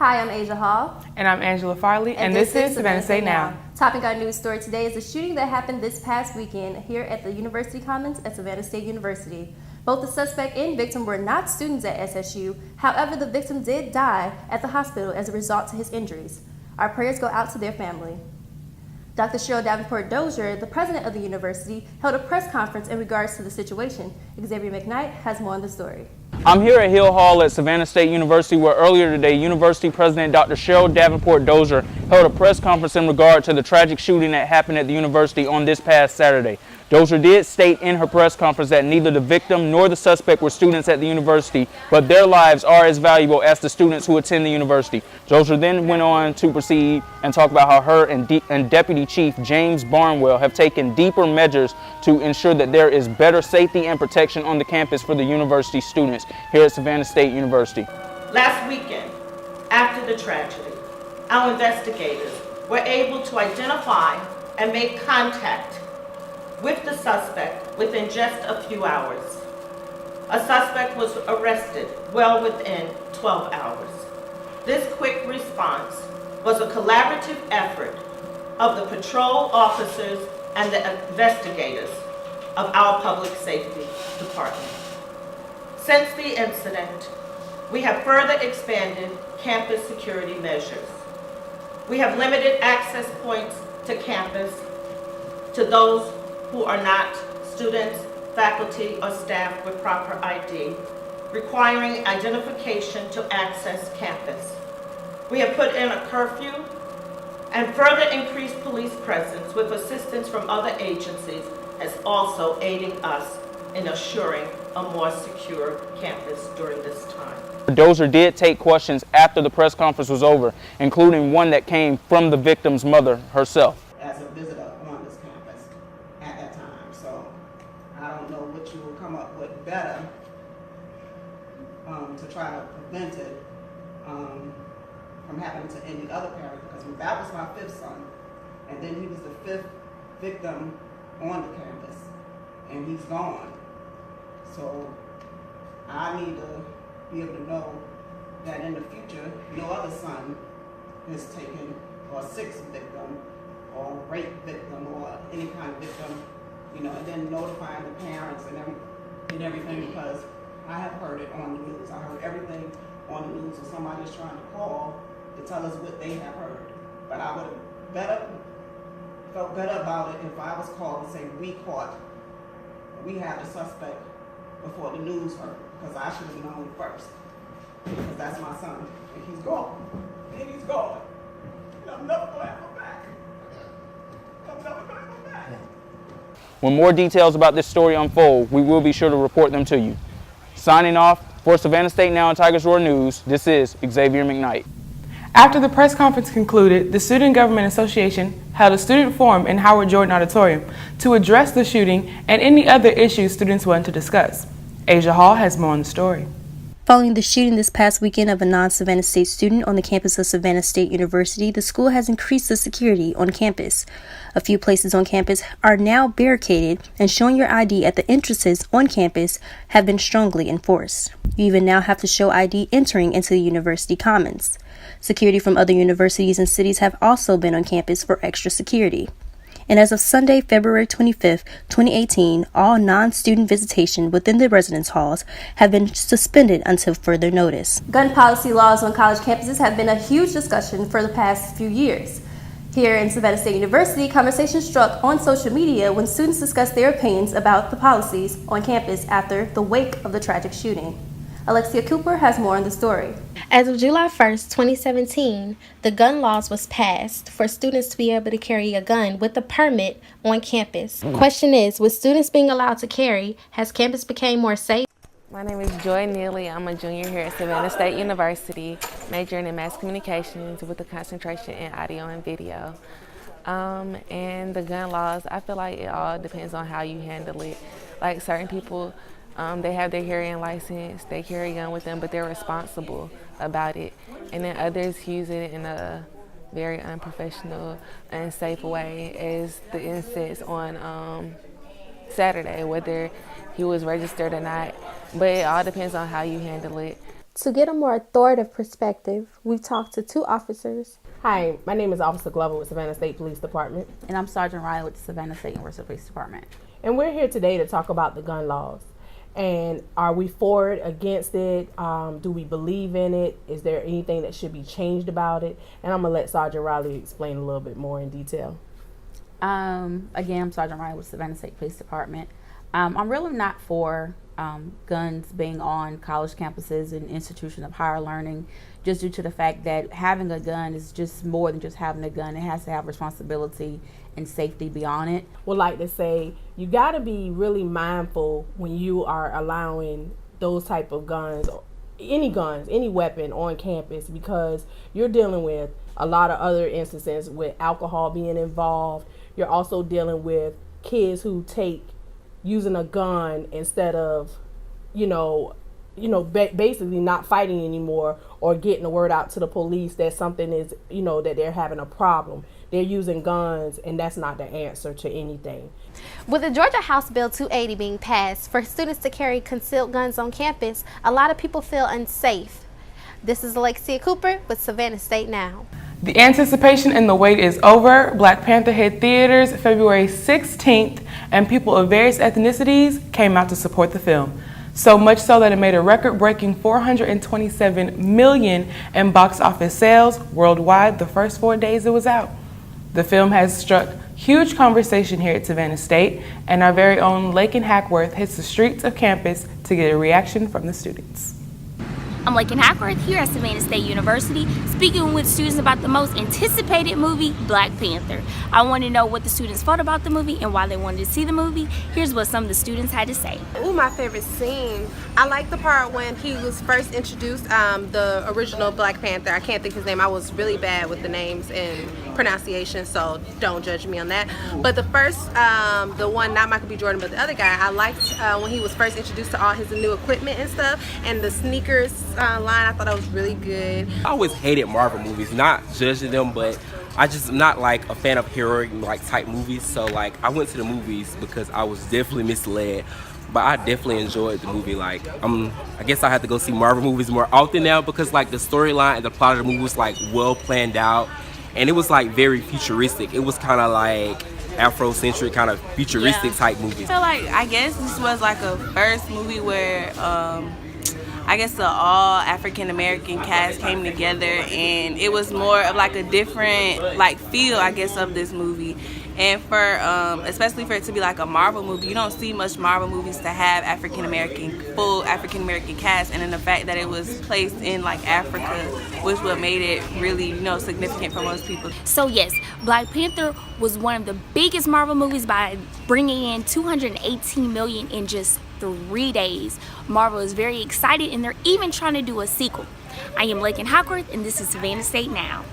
Hi, I'm Asia Hall. And I'm Angela Farley, and this is Savannah State Now. Topping our news story today is the shooting that happened this past weekend here at the University Commons at Savannah State University. Both the suspect and victim were not students at SSU. However, the victim did die at the hospital as a result to his injuries. Our prayers go out to their family. Dr. Cheryl Davenport Dozier, the president of the university, held a press conference in regards to the situation. Xavier McKnight has more on the story. I'm here at Hill Hall at Savannah State University, where earlier today, University President Dr. Cheryl Davenport Dozier held a press conference in regard to the tragic shooting that happened at the university on this past Saturday. Dozier did state in her press conference that neither the victim nor the suspect were students at the university, but their lives are as valuable as the students who attend the university. Dozier then went on to proceed and talk about how her and Deputy Chief James Barnwell have taken deeper measures to ensure that there is better safety and protection on the campus for the university students here at Savannah State University. Last weekend, after the tragedy, our investigators were able to identify and make contact with the suspect within just a few hours. A suspect was arrested well within 12 hours. This quick response was a collaborative effort of the patrol officers and the investigators of our public safety department. Since the incident, we have further expanded campus security measures. We have limited access points to campus to those who are not students, faculty, or staff with proper ID, requiring identification to access campus. We have put in a curfew and further increased police presence with assistance from other agencies as also aiding us in assuring a more secure campus during this time. Dozier did take questions after the press conference was over, including one that came from the victim's mother herself. As a visitor on this campus at that time, so I don't know what you will come up with better to try to prevent it from happening to any other parent, because that was my fifth son, and then he was the fifth victim on the campus, and he's gone. So I need to be able to know that in the future, no other son is taken, or sixth victim, or rape victim, or any kind of victim, you know, and then notifying the parents and everything, because I have heard it on the news. I heard everything on the news, and somebody's trying to call to tell us what they have heard. But I would have felt better about it if I was called and say, we have the suspect before the news heard, because I should have known first, because that's my son, and he's gone, and he's gone, and I'm never going to have him back. I'm never going to have him back. When more details about this story unfold, we will be sure to report them to you. Signing off for Savannah State Now and Tigers Roar News, this is Xavier McKnight. After the press conference concluded, the Student Government Association held a student forum in Howard Jordan Auditorium to address the shooting and any other issues students want to discuss. Asia Hall has more on the story. Following the shooting this past weekend of a non-Savannah State student on the campus of Savannah State University, the school has increased the security on campus. A few places on campus are now barricaded, and showing your ID at the entrances on campus have been strongly enforced. You even now have to show ID entering into the university commons. Security from other universities and cities have also been on campus for extra security. And as of Sunday, February 25th, 2018, all non-student visitation within the residence halls have been suspended until further notice. Gun policy laws on college campuses have been a huge discussion for the past few years. Here in Savannah State University, conversation struck on social media when students discussed their opinions about the policies on campus after the wake of the tragic shooting. Alexia Cooper has more on the story. As of July 1st, 2017, the gun laws was passed for students to be able to carry a gun with a permit on campus. Question is, with students being allowed to carry, has campus become more safe? My name is Joy Neely. I'm a junior here at Savannah State University, majoring in mass communications with a concentration in audio and video. And the gun laws, I feel like it all depends on how you handle it. Like certain people, they have their carrying license, they carry a gun with them, but they're responsible about it. And then others use it in a very unprofessional, unsafe way, as the instance on Saturday, whether he was registered or not. But it all depends on how you handle it. To get a more authoritative perspective, we've talked to 2 officers. Hi, my name is Officer Glover with Savannah State Police Department. And I'm Sergeant Riley with the Savannah State University Police Department. And we're here today to talk about the gun laws. And are we for it, against it? Do we believe in it? Is there anything that should be changed about it? And I'm going to let Sergeant Riley explain a little bit more in detail. Again, I'm Sergeant Riley with Savannah State Police Department. I'm really not for guns being on college campuses and institutions of higher learning, just due to the fact that having a gun is just more than just having a gun. It has to have responsibility and safety beyond it. Would like to say you got to be really mindful when you are allowing those type of guns, any weapon on campus, because you're dealing with a lot of other instances with alcohol being involved. You're also dealing with kids who take using a gun instead of, basically not fighting anymore or getting the word out to the police that something is, that they're having a problem. They're using guns, and that's not the answer to anything. With the Georgia House Bill 280 being passed for students to carry concealed guns on campus, a lot of people feel unsafe. This is Alexia Cooper with Savannah State Now. The anticipation and the wait is over. Black Panther hit theaters February 16th, and people of various ethnicities came out to support the film. So much so that it made a record-breaking $427 million in box office sales worldwide the first 4 days it was out. The film has struck huge conversation here at Savannah State, and our very own Lakin Hackworth hits the streets of campus to get a reaction from the students. I'm Lakin Hackworth here at Savannah State University, speaking with students about the most anticipated movie, Black Panther. I want to know what the students thought about the movie and why they wanted to see the movie. Here's what some of the students had to say. Ooh, my favorite scene. I like the part when he was first introduced, the original Black Panther. I can't think his name. I was really bad with the names and pronunciation, so don't judge me on that. But the first, the one, not Michael B. Jordan, but the other guy, I liked when he was first introduced to all his new equipment and stuff, and the sneakers line. I thought that was really good. I always hated Marvel movies, not judging them, but I just not like a fan of heroic type movies. So I went to the movies because I was definitely misled, but I definitely enjoyed the movie. I guess I have to go see Marvel movies more often now because the storyline and the plot of the movie was well planned out, and it was very futuristic. It was kind of Afrocentric, kind of futuristic type movies. I feel I guess this was a first movie where I guess the all African American cast came together, and it was more of a different feel, I guess, of this movie. And for especially for it to be a Marvel movie, you don't see much Marvel movies to have full African American cast, and then the fact that it was placed in Africa was what made it really significant for most people. So yes, Black Panther was one of the biggest Marvel movies by bringing in $218 million in just 3 days. Marvel is very excited, and they're even trying to do a sequel. I am Lakin Hackworth, and this is Savannah State Now.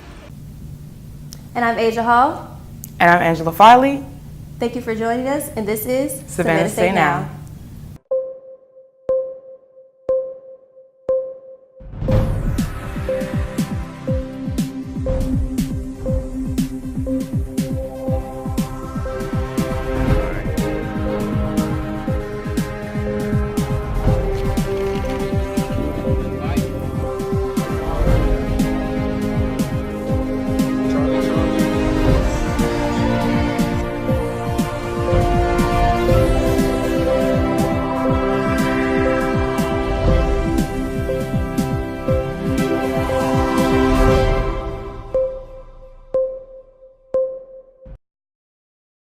And I'm Asia Hall. And I'm Angela Farley. Thank you for joining us, and this is Savannah State Now.